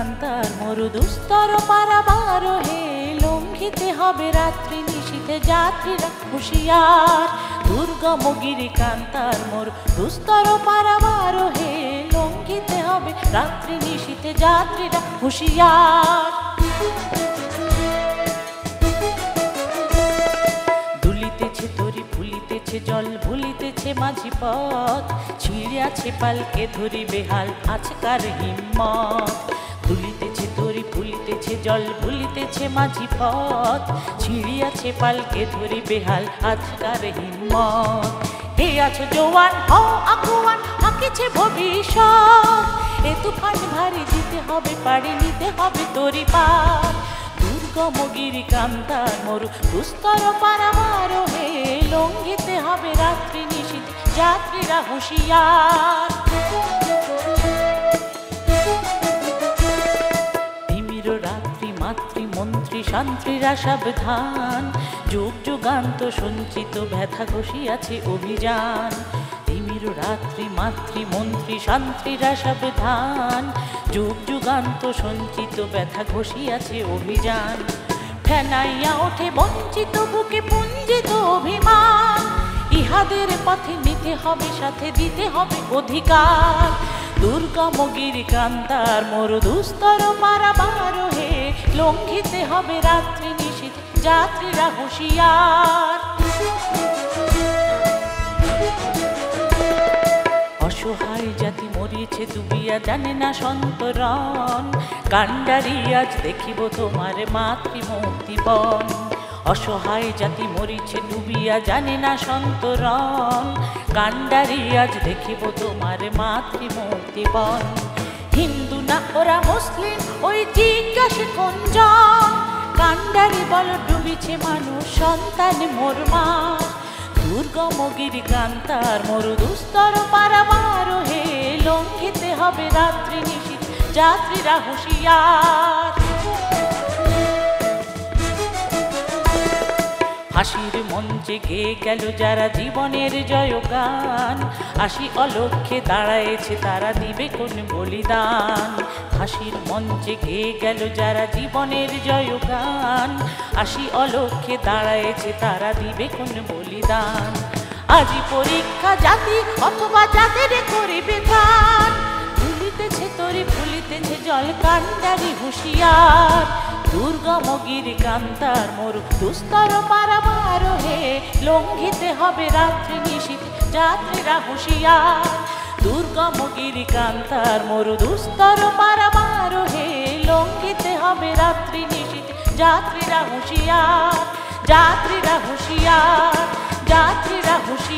কান্তার মরু দুস্তর পারাবার হে লঙ্ঘিতে হবে রাত্রি নিশীথে যাত্রীরা হুঁশিয়ার দুর্গম গিরি কান্তার মরু দুস্তর পারাবার হে লঙ্ঘিতে হবে রাত্রি নিশীথে যাত্রীরা হুঁশিয়ার দুলিতেছে তরি ফুলিতেছে জল ভুলিতেছে মাঝি পথ ছিঁড়িয়াছে পালকে ধরি বেহাল আজকার হিম্মত দুলিতেছে তরি ফুলিতেছে জল ভুলিতেছে মাঝি পথ ছিঁড়িয়াছে পালকে ধরি বেহাল আজকার হিম্মত হে আছো জোয়ান হও আগুয়ান হাঁকিছে ভবিষ্যৎ এ তুফান ভারী দিতে হবে পাড়ি নিতে হবে তরি পার দুর্গম গিরি কান্তার মরু দুস্তর পারাবার হে লঙ্ঘিতে হবে রাত্রি নিশীথ যাত্রীরা হুঁশিয়ার তিমির রাত্রি মাতৃমন্ত্রী শান্ত্রীরা সাবধান যুগ যুগান্ত সঞ্চিত ব্যথা ঘষিয়াছে অভিযান তিমির রাত্রি মাতৃমন্ত্রী শান্ত্রীরা সাবধান যুগ যুগান্ত সঞ্চিত ব্যথা ঘষিয়াছে অভিযান ফেনাইয়া ওঠে বঞ্চিত বুকে পুঞ্জিত অভিমান ইহাদের পথে নিতে হবে সাথে দিতে হবে অধিকার দুর্গম গিরি কান্তার মরু দুস্তর পারাবার হে লঙ্ঘিতে হবে রাত্রি নিশীথ যাত্রীরা হুঁশিয়ার অসহায় জাতি মরিছে ডুবিয়া জানে না সন্তরণ কান্ডারি আজ দেখিব তোমার মাতৃমূর্তিবন অসহায় জাতি মরিছে ডুবিয়া জানে না সন্তরণ কান্ডারি আজ দেখিব তোমার মাতৃমূর্তিবন হিন্দু না ওরা মুসলিম ওই জিজ্ঞাসে কোনজন কান্ডারি বল ডুবিছে মানুষ সন্তান মোর মা দুর্গম গিরি কান্তার মরু দুস্তর পারাবার হে লঙ্ঘিতে হবে রাত্রি নিশীথ যাত্রীরা হুঁশিয়ার ফাঁসির মঞ্চে গেয়ে গেল যারা জীবনের জয়গান আসি অলক্ষ্যে দাঁড়ায়েছে তারা দিবে কোন বলিদান ফাঁসির মঞ্চে গেয়ে গেল যারা জীবনের জয়গান আসি অলক্ষ্যে দাঁড়ায়েছে তারা দিবে কোন বলিদান আজি পরীক্ষা জাতি অথবা যাদের করিবে প্রাণ ভুলিতেছে তরি ভুলিতেছে জল কান্ডারি হুঁশিয়ার দুর্গম গিরি কান্তার মরু দুস্তর পারাবার হে লঙ্ঘিতে হবে রাত্রি নিশীথ যাত্রীরা হুঁশিয়ার দুর্গম গিরি কান্তার মরু দুস্তর পারাবার হে লঙ্ঘিতে হবে রাত্রি নিশীথ যাত্রীরা হুঁশিয়ার যাত্রীরা হুঁশিয়ার যাত্রীরা হুঁশিয়ার